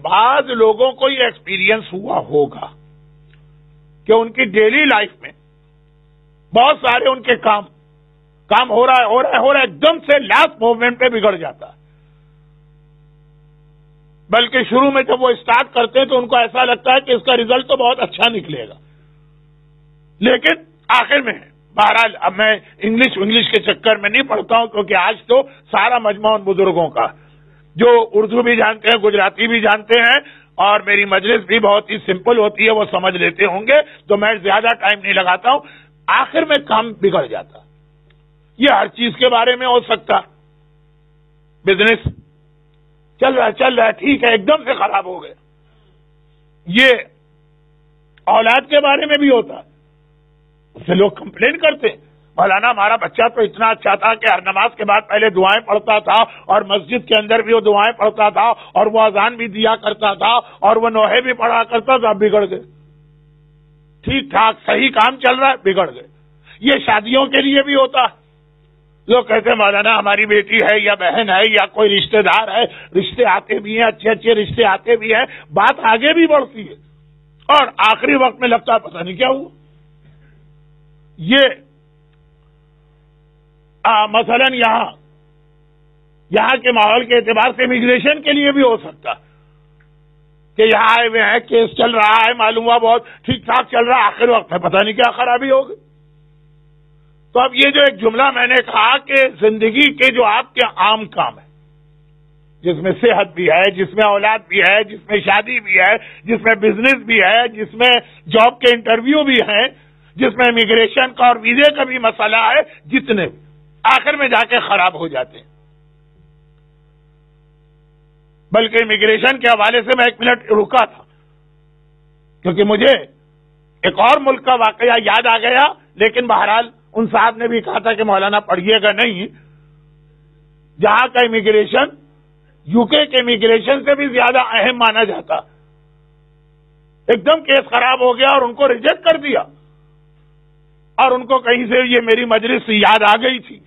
بعض لوگوں کو یہ ایکسپیرینس ہوا ہوگا کہ ان کی ڈیلی لائف میں بہت سارے ان کے کام ہو رہا ہے ایک دم سے لاسٹ موومنٹ پہ بگڑ جاتا ہے. بلکہ شروع میں جب وہ اسٹارٹ کرتے ہیں تو ان کو ایسا لگتا ہے کہ اس کا ریزلٹ تو بہت اچھا نکلے گا, لیکن آخر میں بہرحال اب میں انگلش کے چکر میں نہیں پڑھتا ہوں, کیونکہ آج تو سارا مجمع ان بزرگوں کا جو اردو بھی جانتے ہیں, گجراتی بھی جانتے ہیں, اور میری مجلس بھی بہت ہی سمپل ہوتی ہے, وہ سمجھ لیتے ہوں گے, تو میں زیادہ ٹائم نہیں لگاتا ہوں. آخر میں کام بگڑ جاتا. یہ ہر چیز کے بارے میں ہو سکتا. بزنس چل رہا ہے ٹھیک ہے, ایک دم سے خراب ہو گیا. یہ اولاد کے بارے میں بھی ہوتا ہے. اس سے لوگ کمپلین کرتے ہیں, مولانا ہمارا بچہ تو اتنا اچھا تھا کہ ہر نماز کے بعد پہلے دعائیں پڑھتا تھا, اور مسجد کے اندر بھی وہ دعائیں پڑھتا تھا, اور وہ اذان بھی دیا کرتا تھا, اور وہ نوحے بھی پڑھا کرتا تھا, بگڑ گئے. ٹھیک ٹھاک صحیح کام چل رہا ہے, بگڑ گئے. یہ شادیوں کے لیے بھی ہوتا ہے. لوگ کہتے ہیں مولانا ہماری بیٹی ہے یا بہن ہے یا کوئی رشتہ دار ہے, رشتے آتے بھی ہیں, اچھے اچھے رشتے آتے بھی ہیں, بات آگے بھی بڑھتی ہے, اور آخری وقت میں لگتا ہے پتہ نہیں کیا ہوا. یہ مثلا یہاں کے ماحول کے اعتبار سے امیگریشن کے لیے بھی ہو سکتا کہ یہاں آئے ہوئے ہیں, کیس چل رہا ہے, معلوم ہوا بہت ٹھیک ٹھاک چل رہا ہے, آخر وقت ہے پتہ نہیں کیا خرابی ہوگی. تو اب یہ جو ایک جملہ میں نے کہا کہ زندگی کے جو آپ کے عام کام ہیں, جس میں صحت بھی ہے, جس میں اولاد بھی ہے, جس میں شادی بھی ہے, جس میں بزنس بھی ہے, جس میں جاب کے انٹرویو بھی ہیں, جس میں امیگریشن کا اور ویزے کا بھی مسئلہ ہے, جتنے بھی آخر میں جا کے خراب ہو جاتے ہیں. بلکہ امیگریشن کے حوالے سے میں 1 منٹ رکا تھا, کیونکہ مجھے ایک اور ملک کا واقعہ یاد آ گیا, لیکن بہرحال ان صاحب نے بھی کہا تھا کہ مولانا پڑھیے گا نہیں, جہاں کا امیگریشن یو کے امیگریشن سے بھی زیادہ اہم مانا جاتا. ایک دم کیس خراب ہو گیا اور ان کو ریجیکٹ کر دیا, اور ان کو کہیں سے یہ میری مجلس یاد آ گئی تھی,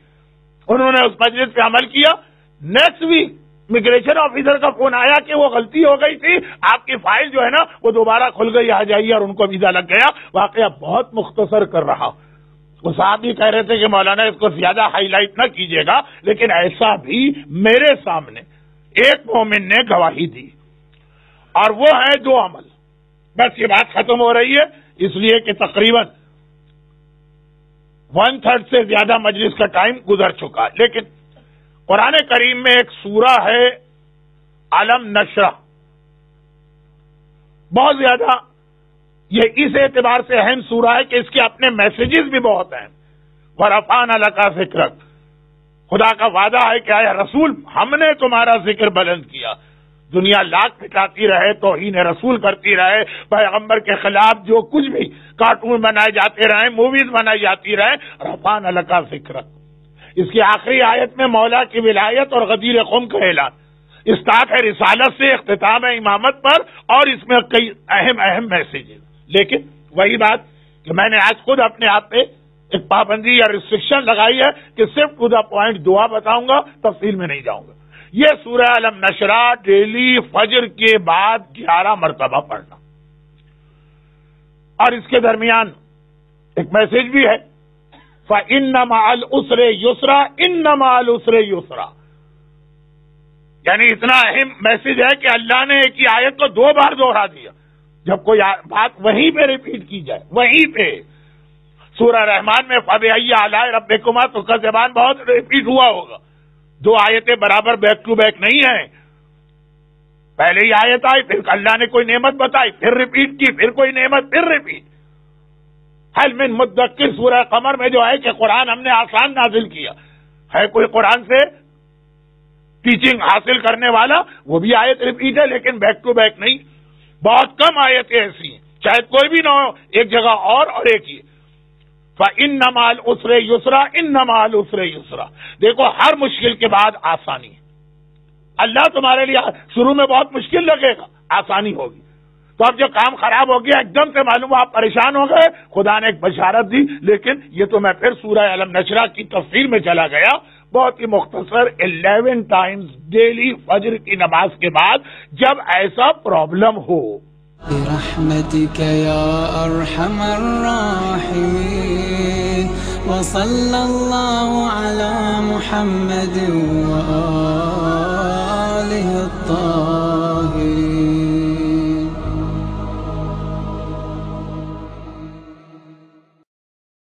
انہوں نے اس مجلس پہ عمل کیا. نیکسٹ ویک امیگریشن آفیسر کا فون آیا کہ وہ غلطی ہو گئی تھی, آپ کی فائل جو ہے نا وہ دوبارہ کھل گئی, آ جائیے, اور ان کو ویزا لگ گیا. واقعہ بہت مختصر کر رہا. وہ صاحب یہ کہہ رہے تھے کہ مولانا اس کو زیادہ ہائی لائٹ نہ کیجیے گا, لیکن ایسا بھی میرے سامنے ایک مومن نے گواہی دی, اور وہ ہے 2 عمل. بس یہ بات ختم ہو رہی ہے, اس لیے کہ تقریباً 1/3 سے زیادہ مجلس کا ٹائم گزر چکا. لیکن قرآن کریم میں ایک سورہ ہے علم نشرہ, بہت زیادہ یہ اس اعتبار سے اہم سورہ ہے کہ اس کے اپنے میسیجز بھی بہت اہم. وَرَفَعْنَا لَكَ ذِكْرَكَ, خدا کا وعدہ ہے کہ اے رسول ہم نے تمہارا ذکر بلند کیا. دنیا لاکھ مٹاتی رہے, توہین رسول کرتی رہے, پیغمبر کے خلاف جو کچھ بھی کارٹون بنائے جاتے رہے, موویز بنائی جاتی رہے, رفعنا لک ذکرک. اس کی آخری آیت میں مولا کی ولایت اور غدیر قوم کا اعلان. اسٹارٹ ہے رسالت سے, اختتام ہے امامت پر, اور اس میں کئی اہم میسیجز. لیکن وہی بات کہ میں نے آج خود اپنے آپ پہ ایک پابندی یا ریسٹرکشن لگائی ہے کہ صرف ٹو دا پوائنٹ دعا بتاؤں گا, تفصیل میں نہیں جاؤں گا. یہ سورہ علم نشرہ ڈیلی فجر کے بعد 11 مرتبہ پڑھنا, اور اس کے درمیان ایک میسج بھی ہے, فَإِنَّ مَعَ الْعُسْرِ يُسْرًا إِنَّ مَعَ الْعُسْرِ يُسْرًا. یعنی اتنا اہم میسج ہے کہ اللہ نے ایک ہی آیت کو 2 بار دوہرا دیا. جب کوئی بات وہیں پہ ریپیٹ کی جائے, وہیں پہ. سورہ رحمان میں فَبِأَيِّ آلَاءِ رَبِّكُمَا تُكَذِّبَانِ بہت ریپیٹ ہوا ہوگا. 2 آیتیں برابر بیک ٹو بیک نہیں ہیں. پہلے ہی آیت آئی, پھر اللہ نے کوئی نعمت بتائی, پھر ریپیٹ کی, پھر کوئی نعمت, پھر ریپیٹ. حل من مدکر سورہ قمر میں جو ہے کہ قرآن ہم نے آسان نازل کیا ہے, کوئی قرآن سے ٹیچنگ حاصل کرنے والا, وہ بھی آیت ریپیٹ ہے, لیکن بیک ٹو بیک نہیں. بہت کم آیتیں ایسی ہیں, شاید کوئی بھی نہ ہو, ایک جگہ اور ایک ہی. فَإِنَّ مَعَ الْعُسْرِ يُسْرًا إِنَّ مَعَ الْعُسْرِ يُسْرًا. دیکھو ہر مشکل کے بعد آسانی ہے. اللہ تمہارے لیے شروع میں بہت مشکل لگے گا, آسانی ہوگی. تو اب جو کام خراب ہو گیا, ایک دم سے معلوم ہوا آپ پریشان ہو گئے, خدا نے ایک بشارت دی. لیکن یہ تو میں پھر سورہ علم نشرہ کی تفسیر میں چلا گیا. بہت ہی مختصر 11 ٹائمز ڈیلی فجر کی نماز کے بعد جب ایسا پرابلم ہو. برحمتك يا أرحم الراحمين وصلى الله على محمد وآله الطاهرين.